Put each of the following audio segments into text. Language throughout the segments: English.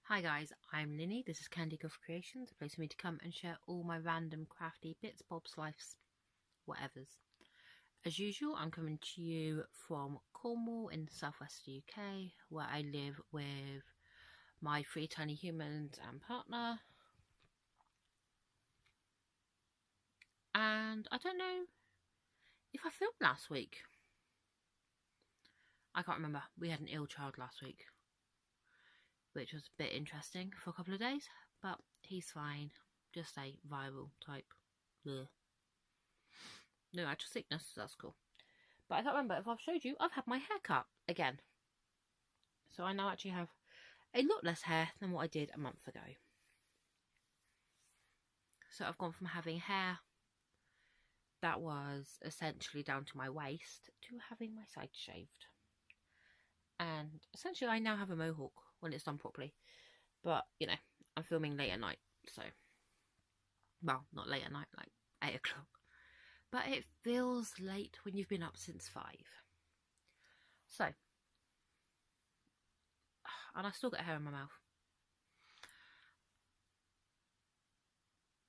Hi guys, I'm Linny, this is Candy Girl Creations, a place for me to come and share all my random crafty bits, bobs, lifes, whatevers. As usual, I'm coming to you from Cornwall in the southwest UK, where I live with my 3 tiny humans and partner. And I don't know if I filmed last week. I can't remember. We had an ill child last week, which was a bit interesting for a couple of days, but he's fine. Just a viral type. Bleh. No actual sickness, so that's cool. But I can't remember if I've showed you, I've had my hair cut again. So I now actually have a lot less hair than what I did a month ago. So I've gone from having hair that was essentially down to my waist to having my sides shaved. And essentially I now have a mohawk when it's done properly. But, you know, I'm filming late at night, so... Well, not late at night, like 8 o'clock. But it feels late when you've been up since 5. So. And I still got hair in my mouth.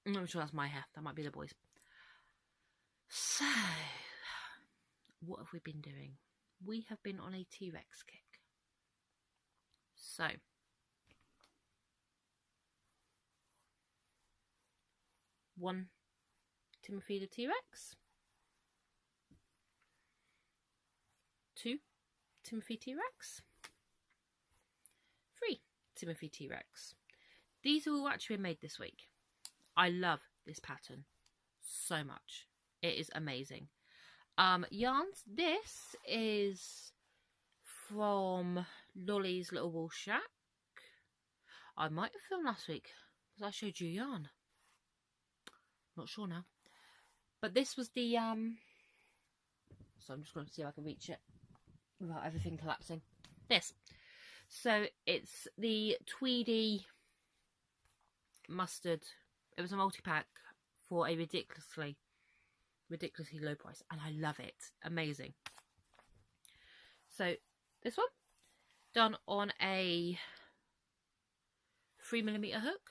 I'm not sure that's my hair. That might be the boys. So. What have we been doing? We have been on a T-Rex kick. So. 1 Timothy the T-Rex. 2 Timothy T-Rex. 3 Timothy T-Rex. These are all actually made this week. I love this pattern so much. It is amazing. Yarns, this is from Lolly's Little Wool Shack. I might have filmed last week because I showed you yarn. Not sure now. But this was the, so I'm just going to see if I can reach it without everything collapsing. This. So it's the Tweedy mustard. It was a multi-pack for a ridiculously low price. And I love it. Amazing. So this one, done on a 3mm hook.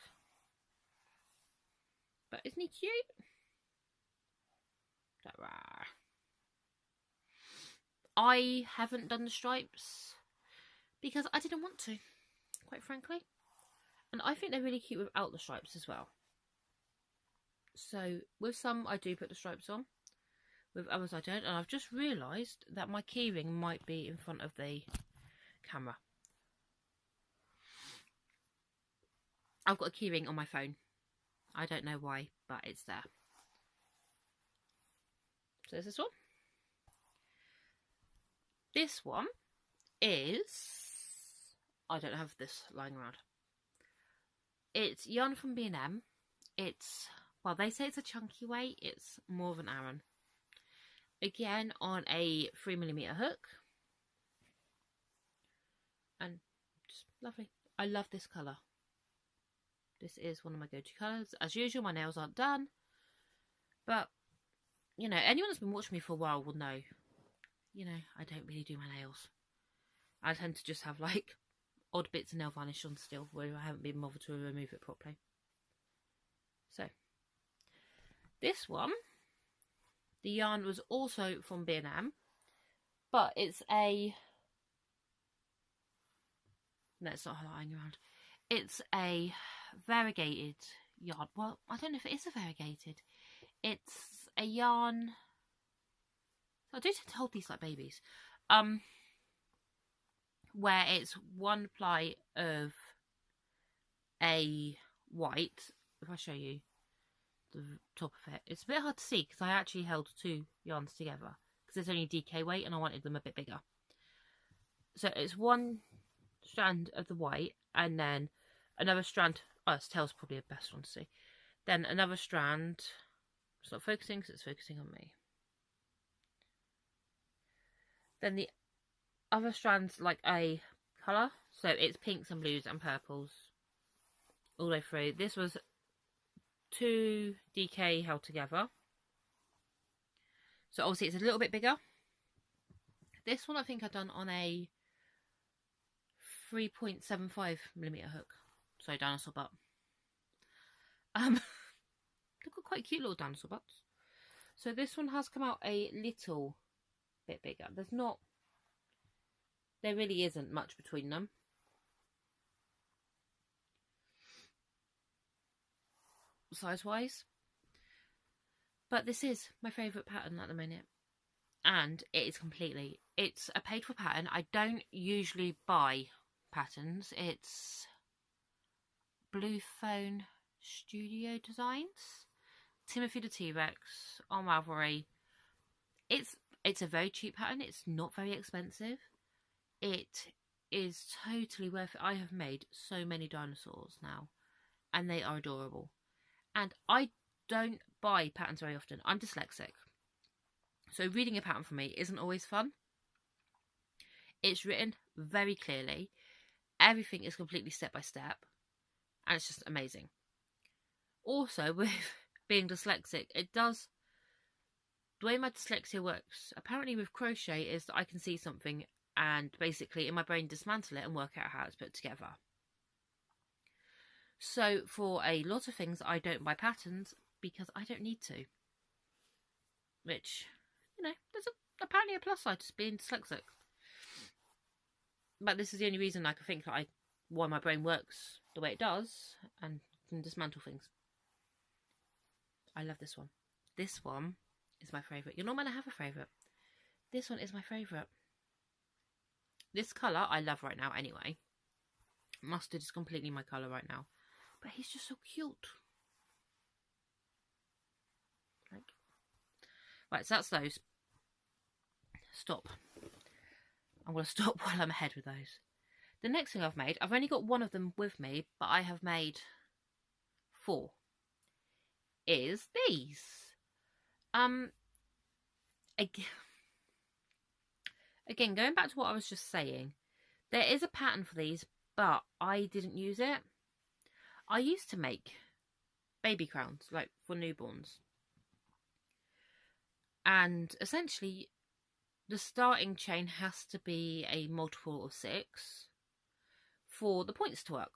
But isn't he cute? I haven't done the stripes because I didn't want to, quite frankly. And I think they're really cute without the stripes as well. So with some I do put the stripes on, with others I don't. And I've just realised that my keyring might be in front of the camera. I've got a keyring on my phone. I don't know why, but it's there. So there's this one. This one is... I don't have this lying around. It's yarn from B&M. It's... Well, they say it's a chunky weight. It's more of an Aran. Again, on a 3mm hook. And just lovely. I love this colour. This is one of my go-to colours. As usual, my nails aren't done. But, you know, anyone that's been watching me for a while will know, you know, I don't really do my nails. I tend to just have, like, odd bits of nail varnish on still, where I haven't been bothered to remove it properly. So, this one, the yarn was also from B&M, but it's a... No, it's not lying around. It's a variegated yarn. Well, I don't know if it is a variegated. It's a yarn. So I do tend to hold these like babies. Where it's 1 ply of a white. If I show you the top of it, it's a bit hard to see because I actually held 2 yarns together because it's only DK weight and I wanted them a bit bigger. So it's 1 strand of the white and then another strand. Oh, its tail's probably the best one to see. Then another strand. It's not focusing because it's focusing on me. Then the other strand's like a colour. So it's pinks and blues and purples all the way through. This was 2 DK held together. So obviously it's a little bit bigger. This one I think I've done on a 3.75mm hook. Sorry, dinosaur butt. They've got quite cute little dinosaur butts. So this one has come out a little bit bigger. There really isn't much between them. Size-wise. But this is my favourite pattern at the minute. And it is completely... It's a paid-for pattern. I don't usually buy patterns. It's Blue Phone Studio Designs. Timothy the T-Rex on Ravelry. It's a very cheap pattern. It's not very expensive. It is totally worth it. I have made so many dinosaurs now. And they are adorable. And I don't buy patterns very often. I'm dyslexic. So reading a pattern for me isn't always fun. It's written very clearly. Everything is completely step by step. And it's just amazing. Also, with being dyslexic, it does... The way my dyslexia works, apparently with crochet, is that I can see something and basically in my brain dismantle it and work out how it's put together. So for a lot of things, I don't buy patterns because I don't need to. Which, you know, there's apparently a plus side to being dyslexic. But this is the only reason I can think that why my brain works the way it does and can dismantle things. I love this one. This one is my favourite. You're not meant to have a favourite. This one is my favourite. This colour I love right now anyway. Mustard is completely my colour right now. But he's just so cute. Right, so that's those. Stop. I'm going to stop while I'm ahead with those. The next thing I've made, I've only got one of them with me, but I have made 4. Is these. Again, going back to what I was just saying, there is a pattern for these, but I didn't use it. I used to make baby crowns, like for newborns. And essentially, the starting chain has to be a multiple of 6 for the points to work.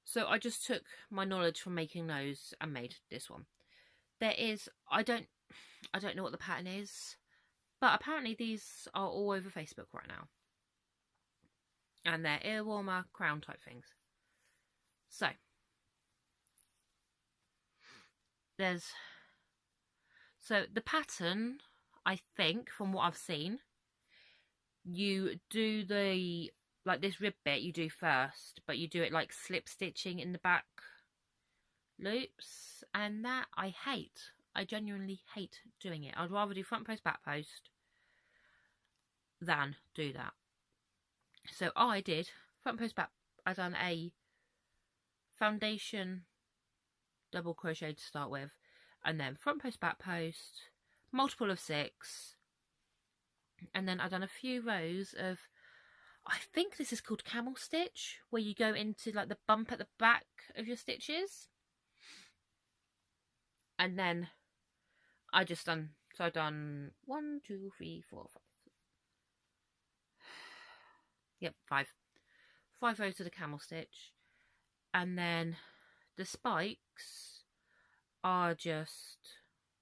So I just took my knowledge from making those and made this one. There is, I don't know what the pattern is, but apparently these are all over Facebook right now. And they're ear warmer, crown type things. So, the pattern, I think, from what I've seen, you do like this rib bit you do first, but you do it like slip stitching in the back loops, and that I hate. I genuinely hate doing it. I'd rather do front post, back post than do that. So I did front post, back. I done a foundation double crochet to start with, and then front post, back post, multiple of 6, and then I've done a few rows of, I think this is called camel stitch, where you go into like the bump at the back of your stitches. And then I just done, so I've done 1, 2, 3, 4, 5. Yep, 5. 5 rows of the camel stitch. And then the spikes are just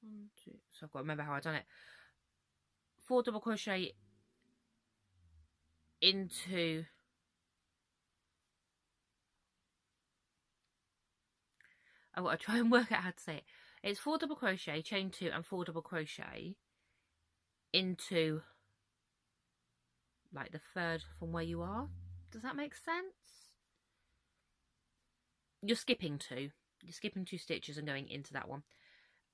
1, 2, so I've got to remember how I've done it. 4 double crochet into I've got to try and work out how to say it. It's 4 double crochet, chain 2 and 4 double crochet into like the third from where you are. Does that make sense? You're skipping 2. You're skipping 2 stitches and going into that one.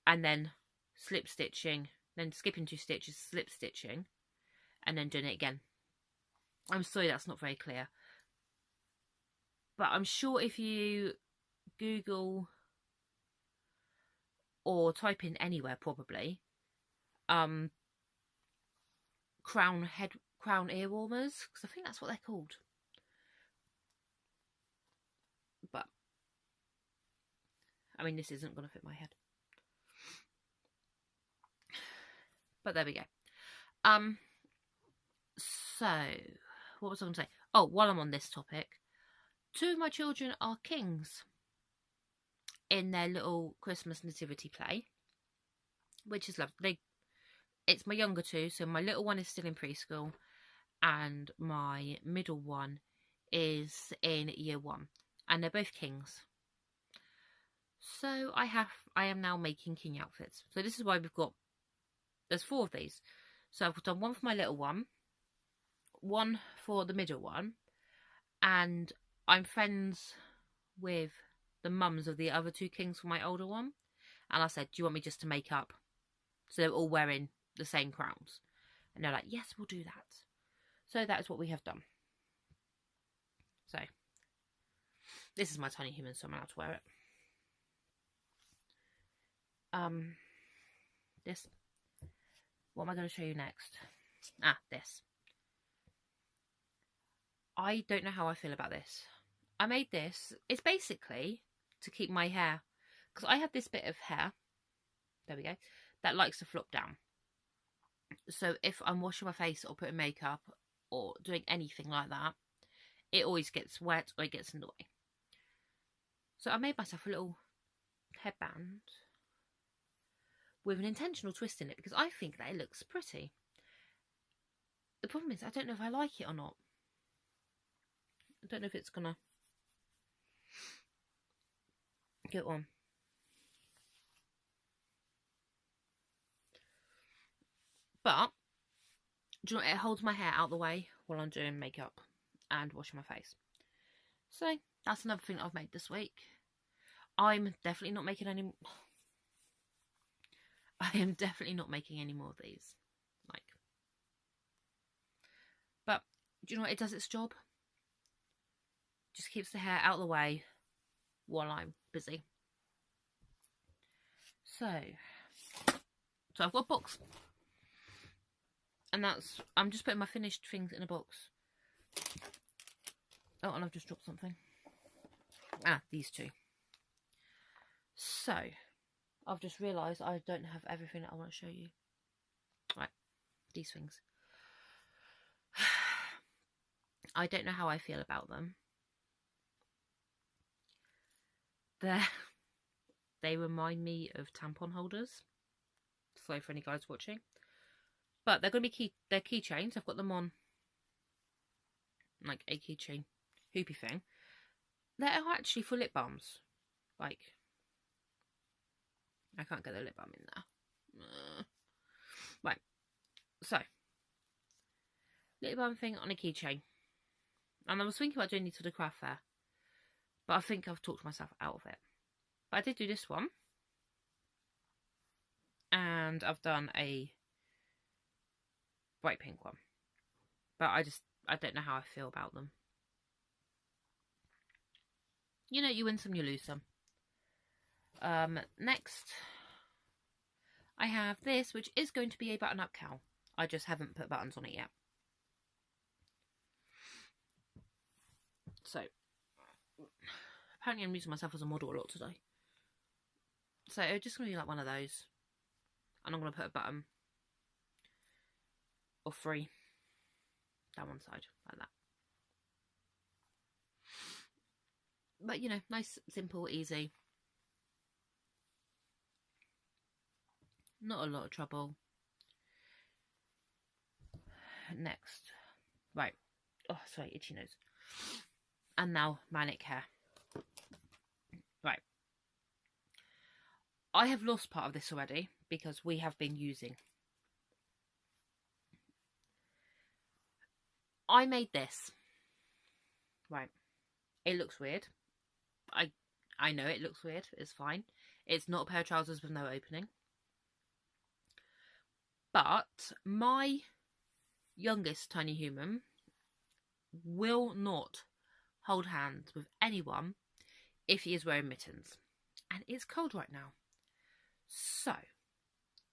And then slip stitching, then skipping 2 stitches, slip stitching, and then doing it again. I'm sorry that's not very clear. But I'm sure if you Google or type in anywhere probably crown ear warmers, because I think that's what they're called. But I mean, this isn't going to fit my head. But there we go. So what was I going to say? Oh, while I'm on this topic, Two of my children are kings in their little Christmas nativity play, which is lovely. It's my younger two, so my little one is still in preschool and my middle one is in year 1, and they're both kings. So I am now making king outfits. So this is why there's 4 of these. So I've done one for my little one for the middle one, and I'm friends with the mums of the other 2 kings for my older one, and I said, do you want me just to make up so they're all wearing the same crowns? And they're like, yes, we'll do that. So that is what we have done. So this is my tiny human, so I'm allowed to wear it. This. What am I going to show you next? This. I don't know how I feel about this. I made this. It's basically to keep my hair, because I have this bit of hair, there we go, that likes to flop down. So if I'm washing my face or putting makeup or doing anything like that, it always gets wet or it gets in the way. So I made myself a little headband with an intentional twist in it because I think that it looks pretty. The problem is I don't know if I like it or not. I don't know if it's gonna get on. But do you know what? It holds my hair out the way while I'm doing makeup and washing my face. So that's another thing that I've made this week. I'm definitely not making any. I am definitely not making any more of these. But do you know what? It does its job. Just keeps the hair out of the way while I'm busy. So I've got a box. And I'm just putting my finished things in a box. Oh, and I've just dropped something. These 2. So, I've just realised I don't have everything that I want to show you. Right, these things. I don't know how I feel about them. They remind me of tampon holders. So for any guys watching. But they're going to be they're keychains. I've got them on like a keychain hoopy thing. They're actually for lip balms. Like, I can't get the lip balm in there. Right. So, lip balm thing on a keychain. And I was thinking about doing these for the craft fair. But I think I've talked myself out of it. But I did do this one. And I've done a bright pink one. But I don't know how I feel about them. You know, you win some, you lose some. Next, I have this, which is going to be a button-up cowl. I just haven't put buttons on it yet. So, apparently I'm using myself as a model a lot today. So, it's just going to be like one of those. And I'm going to put a button or 3 down one side, like that. But, you know, nice, simple, easy. Not a lot of trouble. Next. Right. Oh, sorry, itchy nose. And now, manic hair. Right. I have lost part of this already because we have been using. I made this. Right. It looks weird. I know it looks weird. It's fine. It's not a pair of trousers with no opening. But my youngest tiny human will not hold hands with anyone if he is wearing mittens. And it's cold right now. So,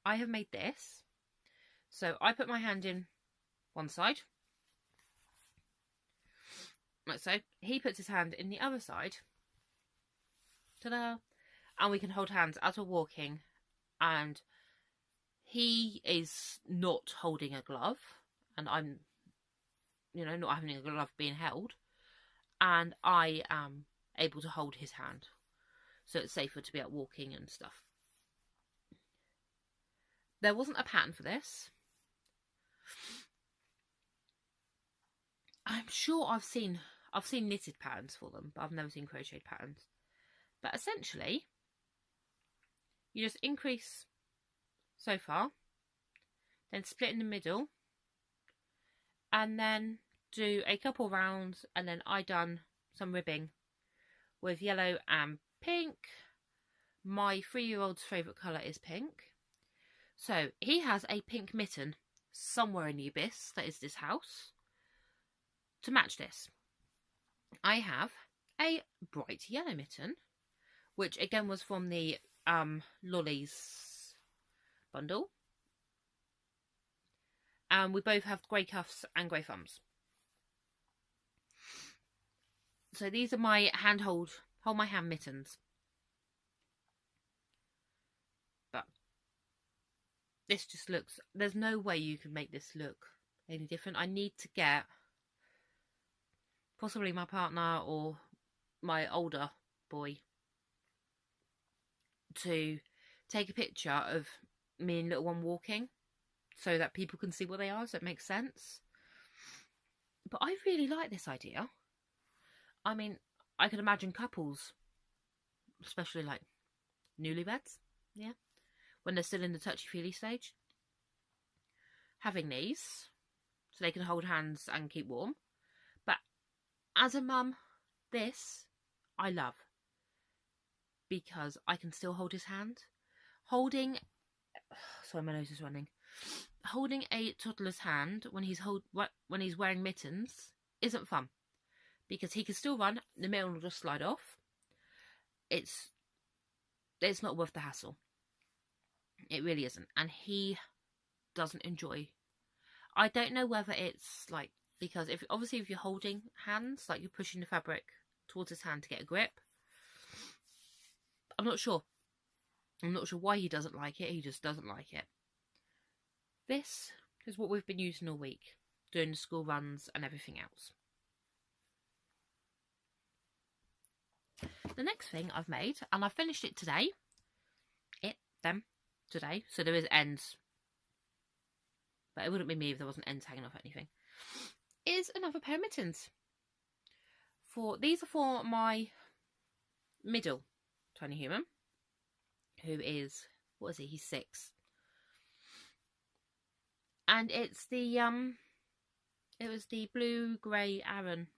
I have made this. So, I put my hand in one side. Like so. He puts his hand in the other side. Ta-da! And we can hold hands as we're walking. And he is not holding a glove. And I'm, not having a glove being held. and I am able to hold his hand, so it's safer to be out walking and stuff. There wasn't a pattern for this. I'm sure I've seen knitted patterns for them, but I've never seen crocheted patterns. But essentially, you just increase so far, then split in the middle, and then do a couple rounds, and then I done some ribbing with yellow and pink. My 3-year-old's favourite colour is pink. So he has a pink mitten somewhere in the abyss that is this house to match this. I have a bright yellow mitten, which again was from the Lollies bundle. And we both have grey cuffs and grey thumbs. So these are my hold my hand mittens. But this just looks, there's no way you can make this look any different. I need to get possibly my partner or my older boy to take a picture of me and little one walking so that people can see what they are, so it makes sense. But I really like this idea. I mean, I could imagine couples, especially like newlyweds, yeah, when they're still in the touchy-feely stage, having these so they can hold hands and keep warm. But as a mum, this I love because I can still hold his hand. Holding, sorry, my nose is running. Holding a toddler's hand when he's wearing mittens isn't fun because he can still run. The mitten will just slide off. It's not worth the hassle. It really isn't, and he doesn't enjoy. I don't know whether it's like because if you're holding hands, like you're pushing the fabric towards his hand to get a grip. I'm not sure. I'm not sure why he doesn't like it. He just doesn't like it. This is what we've been using all week, doing the school runs and everything else. The next thing I've made, and I finished it today, today, so there is ends, but it wouldn't be me if there wasn't ends hanging off anything, is another pair of mittens. These are for my middle tiny human, who is, what is he? He's 6. And it's the it was the blue grey Aran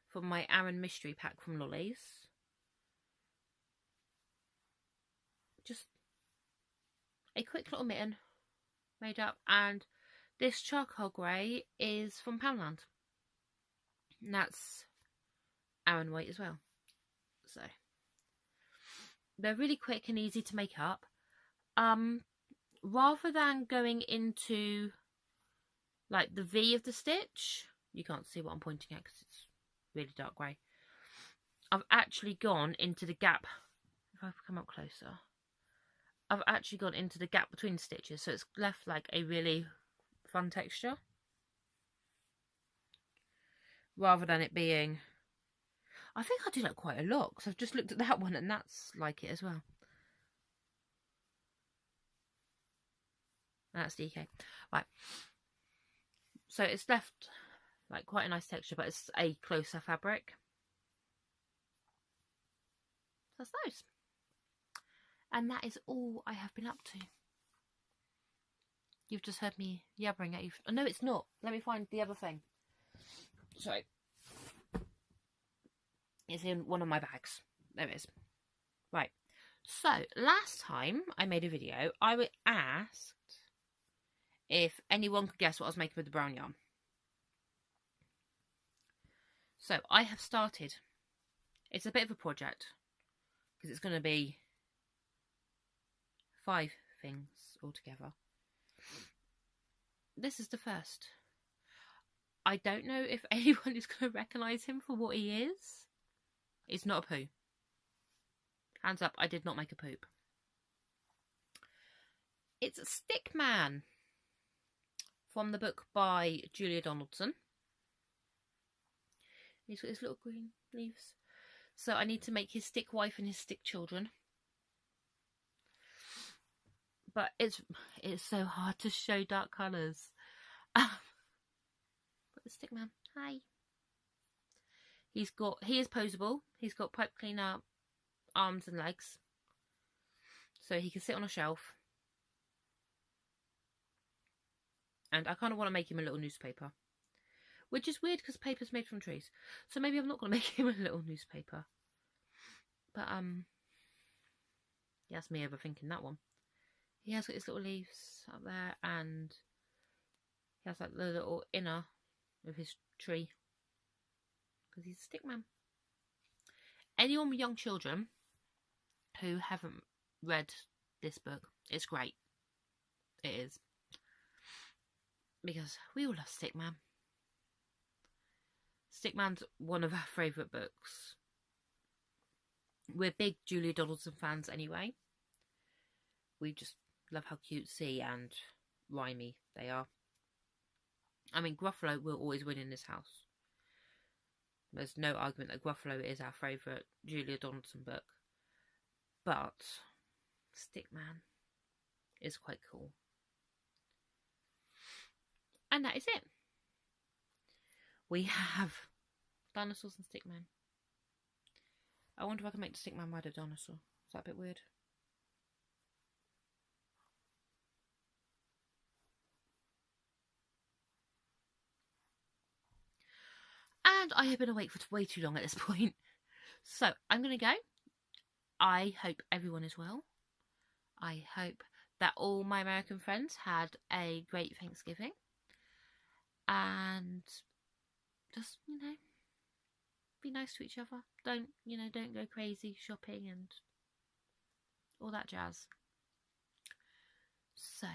from my Aran mystery pack from Lollies. Just a quick little mitten made up, and this charcoal grey is from Poundland, and that's Aran white as well. So they're really quick and easy to make up. Rather than going into like the V of the stitch, you can't see what I'm pointing at because it's really dark grey. I've actually gone into the gap. If I come up closer, I've actually gone into the gap between the stitches, so it's left like a really fun texture, rather than it being. I think I do that quite a lot because I've just looked at that one and that's like it as well. That's DK. Right. So it's left like quite a nice texture, but it's a closer fabric. That's those. And that is all I have been up to. You've just heard me yabbering at you. Oh, no, it's not. Let me find the other thing. Sorry. It's in one of my bags. There it is. Right. So, last time I made a video, I was asked if anyone could guess what I was making with the brown yarn. So, I have started. It's a bit of a project because it's going to be 5 things altogether. This is the first. I don't know if anyone is going to recognise him for what he is. It's not a poo. Hands up, I did not make a poop. It's a Stick Man from the book by Julia Donaldson. He's got his little green leaves. So I need to make his stick wife and his stick children. But it's so hard to show dark colours. But the stick man, hi. He is posable. He's got pipe cleaner arms and legs. So he can sit on a shelf. And I kind of want to make him a little newspaper. Which is weird because paper's made from trees. So maybe I'm not going to make him a little newspaper. But, yeah, that's me overthinking that one. He has got his little leaves up there. And he has like the little inner of his tree. Because he's a stick man. Anyone with young children who haven't read this book, it's great. It is. Because we all love Stickman. Stickman's one of our favourite books. We're big Julia Donaldson fans anyway. We just love how cutesy and rhymey they are. I mean, Gruffalo will always win in this house. There's no argument that Gruffalo is our favourite Julia Donaldson book. But Stickman is quite cool. And that is it. We have dinosaurs and Stickman. I wonder if I can make the Stickman ride a dinosaur. Is that a bit weird? And I have been awake for way too long at this point. So I'm going to go. I hope everyone is well. I hope that all my American friends had a great Thanksgiving. And just, be nice to each other. Don't go crazy shopping and all that jazz. So,